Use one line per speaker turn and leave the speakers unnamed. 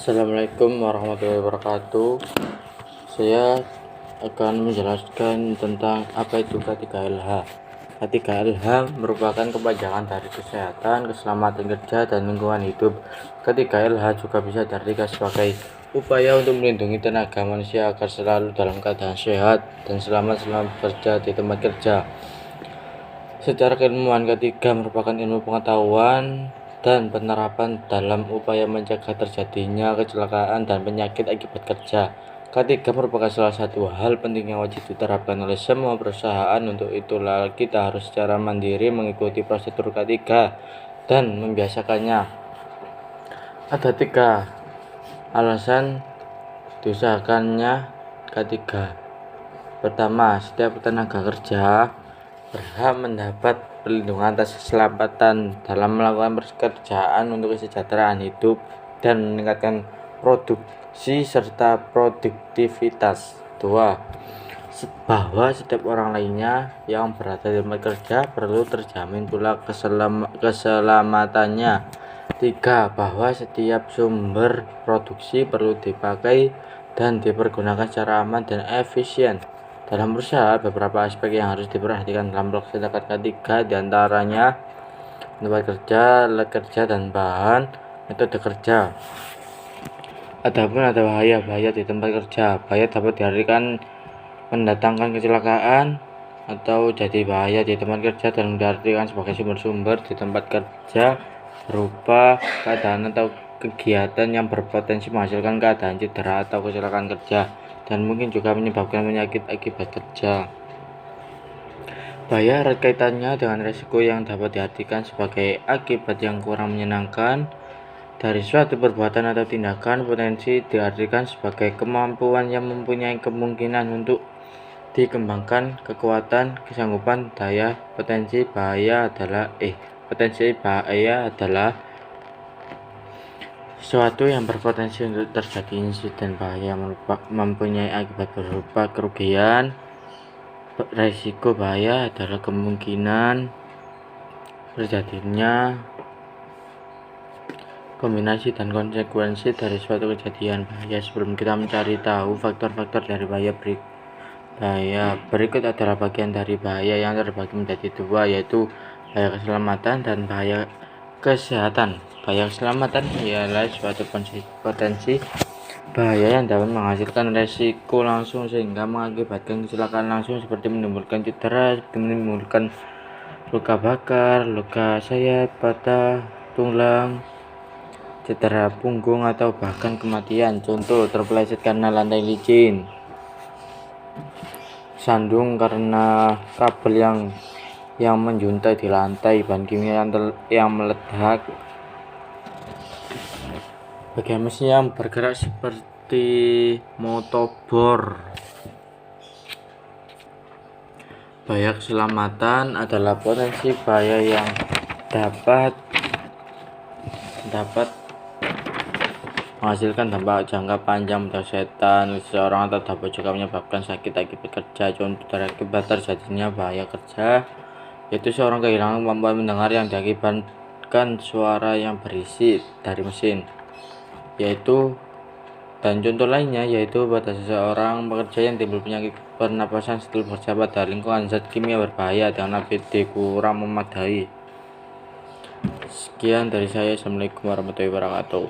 Assalamualaikum warahmatullahi wabarakatuh. Saya akan menjelaskan tentang apa itu K3LH. K3LH merupakan kepanjangan dari kesehatan, keselamatan kerja, dan lingkungan hidup. K3LH juga bisa diartikan sebagai upaya untuk melindungi tenaga manusia agar selalu dalam keadaan sehat dan selamat selama bekerja di tempat kerja. Secara keilmuan, K3 merupakan ilmu pengetahuan dan penerapan dalam upaya mencegah terjadinya kecelakaan dan penyakit akibat kerja. K3 merupakan salah satu hal penting yang wajib diterapkan oleh semua perusahaan. Untuk itulah kita harus secara mandiri mengikuti prosedur K3 dan membiasakannya. Ada 3 alasan diusahakannya K3. Pertama, setiap tenaga kerja berhak mendapat perlindungan atas keselamatan dalam melakukan pekerjaan untuk kesejahteraan hidup dan meningkatkan produksi serta produktivitas. 2. Bahwa setiap orang lainnya yang berada di tempat kerja perlu terjamin pula keselamatannya. 3. Bahwa setiap sumber produksi perlu dipakai dan dipergunakan secara aman dan efisien. Dalam berusaha, beberapa aspek yang harus diperhatikan dalam melaksanakan K3, diantaranya tempat kerja, alat kerja, dan bahan metode kerja. Adapun ada bahaya di tempat kerja. Bahaya dapat diartikan mendatangkan kecelakaan atau jadi bahaya di tempat kerja dan diartikan sebagai sumber-sumber di tempat kerja berupa keadaan atau kegiatan yang berpotensi menghasilkan keadaan cedera atau kecelakaan kerja, dan mungkin juga menyebabkan penyakit akibat kerja. Bahaya erat kaitannya dengan risiko yang dapat diartikan sebagai akibat yang kurang menyenangkan dari suatu perbuatan atau tindakan. Potensi diartikan sebagai kemampuan yang mempunyai kemungkinan untuk dikembangkan, kekuatan, kesanggupan, daya. Potensi bahaya adalah sesuatu yang berpotensi untuk terjadi insiden bahaya mempunyai akibat berupa kerugian. Risiko bahaya adalah kemungkinan terjadinya kombinasi dan konsekuensi dari suatu kejadian bahaya. Sebelum kita mencari tahu faktor-faktor dari bahaya, berikut adalah bagian dari bahaya yang terbagi menjadi 2, yaitu bahaya keselamatan dan bahaya kesehatan. Bahaya keselamatan ialah suatu potensi bahaya yang dapat menghasilkan resiko langsung sehingga mengakibatkan kecelakaan langsung, seperti menimbulkan cedera, seperti menimbulkan luka bakar, luka sayat, patah tulang, cedera punggung, atau bahkan kematian. Contoh, terpeleset karena lantai licin, sandung karena kabel yang menjuntai di lantai, bahan kimia yang meledak, bagian mesin yang bergerak seperti motobor. Bahaya keselamatan adalah potensi bahaya yang dapat menghasilkan dampak jangka panjang pada kesehatan seseorang atau dapat juga menyebabkan sakit akibat kerja. Contoh dari akibat terjadinya bahaya kerja yaitu seorang kehilangan kemampuan mendengar yang diakibatkan suara yang berisik dari mesin, dan contoh lainnya yaitu pada seseorang pekerja yang timbul penyakit pernapasan setelah bekerja pada lingkungan zat kimia berbahaya dengan APD kurang memadai. Sekian dari saya. Assalamualaikum warahmatullahi wabarakatuh.